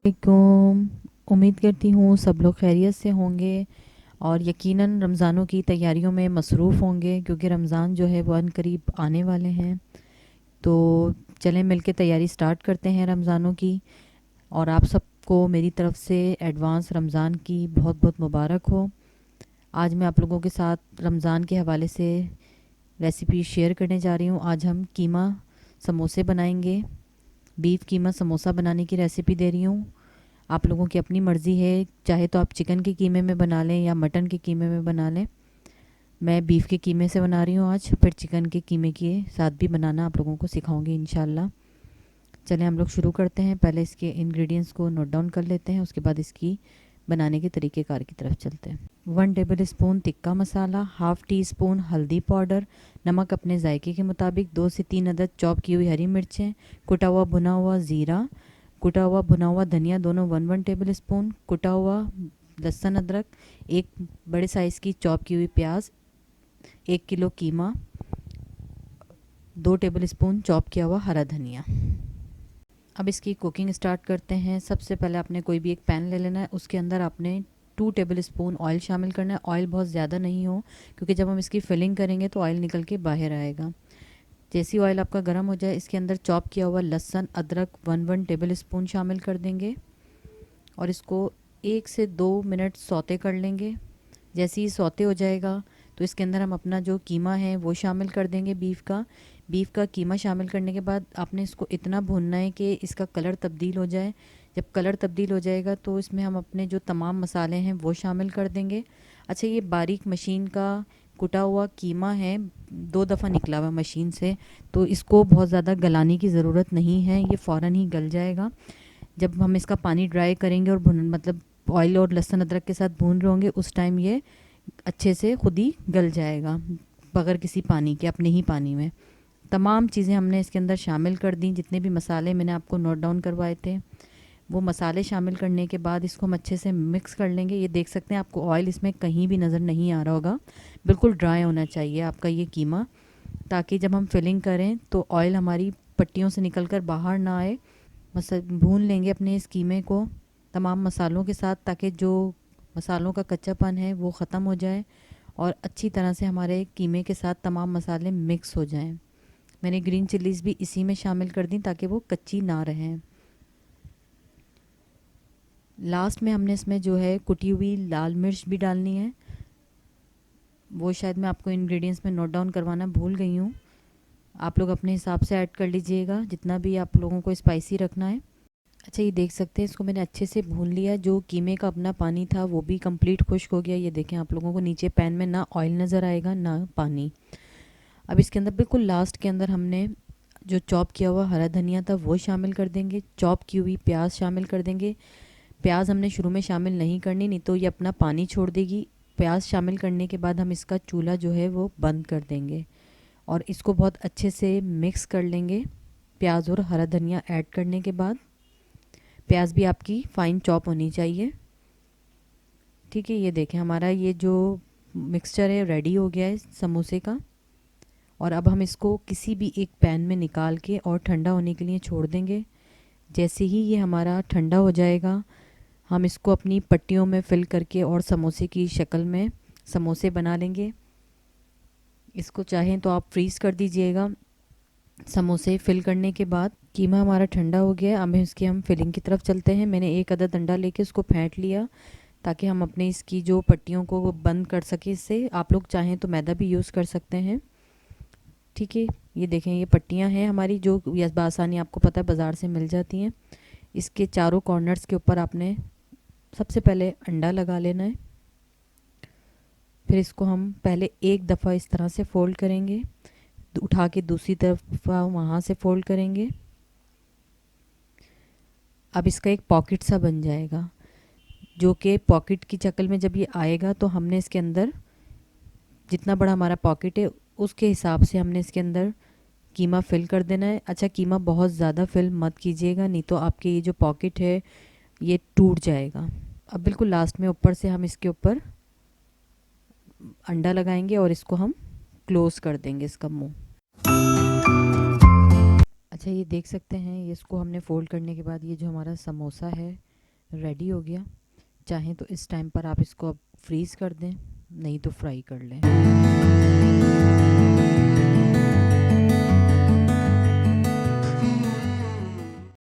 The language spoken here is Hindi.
वालेकुम। उम्मीद करती हूँ सब लोग खैरियत से होंगे और यकीनन रमज़ानों की तैयारियों में मसरूफ़ होंगे, क्योंकि रमज़ान जो है वो अनकरीब आने वाले हैं। तो चलें मिलके तैयारी स्टार्ट करते हैं रमज़ानों की। और आप सबको मेरी तरफ से एडवांस रमज़ान की बहुत बहुत मुबारक हो। आज मैं आप लोगों के साथ रमज़ान के हवाले से रेसिपी शेयर करने जा रही हूँ। आज हम कीमा समोसे बनाएंगे। बीफ कीमा समोसा बनाने की रेसिपी दे रही हूँ। आप लोगों की अपनी मर्ज़ी है, चाहे तो आप चिकन के कीमे में बना लें या मटन के कीमे में बना लें। मैं बीफ के कीमे से बना रही हूँ आज, फिर चिकन के कीमे के साथ भी बनाना आप लोगों को सिखाऊंगी इंशाल्लाह। चलें हम लोग शुरू करते हैं। पहले इसके इंग्रेडिएंट्स को नोट डाउन कर लेते हैं, उसके बाद इसकी बनाने के तरीक़ेकार की तरफ चलते हैं। 1 टेबल स्पून तिक्का मसाला, हाफ़ टी स्पून हल्दी पाउडर, नमक अपने जायके के मुताबिक, 2 से 3 अदद चॉप की हुई हरी मिर्चें, कुटा हुआ भुना हुआ ज़ीरा, कुटा हुआ भुना हुआ धनिया दोनों 1 टेबल स्पून, कुटा हुआ लहसुन अदरक, एक बड़े साइज़ की चॉप की हुई प्याज, 1 किलो कीमा, 2 टेबल स्पून चॉप किया हुआ हरा धनिया। अब इसकी कुकिंग स्टार्ट करते हैं। सबसे पहले आपने कोई भी एक पैन ले लेना है, उसके अंदर आपने 2 टेबल स्पून ऑयल शामिल करना है। ऑयल बहुत ज़्यादा नहीं हो, क्योंकि जब हम इसकी फिलिंग करेंगे तो ऑयल निकल के बाहर आएगा। जैसे ही ऑयल आपका गर्म हो जाए, इसके अंदर चॉप किया हुआ लहसुन अदरक 1 टेबल स्पून शामिल कर देंगे और इसको 1 से 2 मिनट सौते कर लेंगे। जैसे ही सौते हो जाएगा तो इसके अंदर हम अपना जो कीमा है वो शामिल कर देंगे। बीफ का कीमा शामिल करने के बाद आपने इसको इतना भूनना है कि इसका कलर तब्दील हो जाए। जब कलर तब्दील हो जाएगा तो इसमें हम अपने जो तमाम मसाले हैं वो शामिल कर देंगे। अच्छा, ये बारीक मशीन का कुटा हुआ कीमा है, 2 दफ़ा निकला हुआ मशीन से, तो इसको बहुत ज़्यादा गलाने की ज़रूरत नहीं है, ये फ़ौरन ही गल जाएगा। जब हम इसका पानी ड्राई करेंगे और मतलब ऑयल और लहसुन अदरक के साथ भून रहे होंगे, उस टाइम ये अच्छे से खुद ही गल जाएगा बगैर किसी पानी के, अपने ही पानी में। तमाम चीज़ें हमने इसके अंदर शामिल कर दी, जितने भी मसाले मैंने आपको नोट डाउन करवाए थे वो मसाले शामिल करने के बाद इसको हम अच्छे से मिक्स कर लेंगे। ये देख सकते हैं आपको ऑयल इसमें कहीं भी नज़र नहीं आ रहा होगा, बिल्कुल ड्राई होना चाहिए आपका ये कीमा, ताकि जब हम फिलिंग करें तो ऑयल हमारी पट्टियों से निकल कर बाहर ना आए। भून लेंगे अपने इस कीमे को तमाम मसालों के साथ, ताकि जो मसालों का कच्चापन है वो ख़त्म हो जाए और अच्छी तरह से हमारे कीमे के साथ तमाम मसाले मिक्स हो जाएं। मैंने ग्रीन चिलीज़ भी इसी में शामिल कर दी ताकि वो कच्ची ना रहें। लास्ट में हमने इसमें जो है कुटी हुई लाल मिर्च भी डालनी है, वो शायद मैं आपको इंग्रेडिएंट्स में नोट डाउन करवाना भूल गई हूँ। आप लोग अपने हिसाब से ऐड कर लीजिएगा जितना भी आप लोगों को स्पाइसी रखना है। अच्छा, ये देख सकते हैं इसको मैंने अच्छे से भून लिया। जो कीमे का अपना पानी था वो भी कंप्लीट खुश्क हो गया। ये देखें, आप लोगों को नीचे पैन में ना ऑयल नज़र आएगा ना पानी। अब इसके अंदर बिल्कुल लास्ट के अंदर हमने जो चॉप किया हुआ हरा धनिया था वो शामिल कर देंगे, चॉप की हुई प्याज शामिल कर देंगे। प्याज हमने शुरू में शामिल नहीं करनी, नहीं तो ये अपना पानी छोड़ देगी। प्याज शामिल करने के बाद हम इसका चूल्हा जो है वो बंद कर देंगे और इसको बहुत अच्छे से मिक्स कर लेंगे। प्याज और हरा धनिया ऐड करने के बाद प्याज भी आपकी फ़ाइन चॉप होनी चाहिए। ठीक है, ये देखें हमारा ये जो मिक्सचर है रेडी हो गया है समोसे का। और अब हम इसको किसी भी एक पैन में निकाल के और ठंडा होने के लिए छोड़ देंगे। जैसे ही ये हमारा ठंडा हो जाएगा, हम इसको अपनी पट्टियों में फिल करके और समोसे की शक्ल में समोसे बना लेंगे। इसको चाहें तो आप फ्रीज़ कर दीजिएगा। समोसे फिल करने के बाद कीमा हमारा ठंडा हो गया। अब इसकी हम फिलिंग की तरफ चलते हैं। मैंने एक अदद अंडा लेके उसको फेंट लिया ताकि हम अपने इसकी जो पट्टियों को बंद कर सकें। इससे आप लोग चाहें तो मैदा भी यूज़ कर सकते हैं। ठीक है, ये देखें ये पट्टियाँ हैं हमारी, जो बासानी आपको पता है बाज़ार से मिल जाती हैं। इसके चारों कॉर्नर्स के ऊपर आपने सबसे पहले अंडा लगा लेना है। फिर इसको हम पहले एक दफ़ा इस तरह से फ़ोल्ड करेंगे, उठा के दूसरी तरफ वहाँ से फ़ोल्ड करेंगे। अब इसका एक पॉकेट सा बन जाएगा, जो कि पॉकेट की शक्ल में जब ये आएगा तो हमने इसके अंदर जितना बड़ा हमारा पॉकेट है उसके हिसाब से हमने इसके अंदर कीमा फिल कर देना है। अच्छा, कीमा बहुत ज़्यादा फिल मत कीजिएगा, नहीं तो आपके ये जो पॉकेट है ये टूट जाएगा। अब बिल्कुल लास्ट में ऊपर से हम इसके ऊपर अंडा लगाएंगे और इसको हम क्लोज़ कर देंगे इसका मुंह। अच्छा, ये देख सकते हैं, ये इसको हमने फ़ोल्ड करने के बाद ये जो हमारा समोसा है रेडी हो गया। चाहें तो इस टाइम पर आप इसको अब फ्रीज़ कर दें, नहीं तो फ्राई कर लें।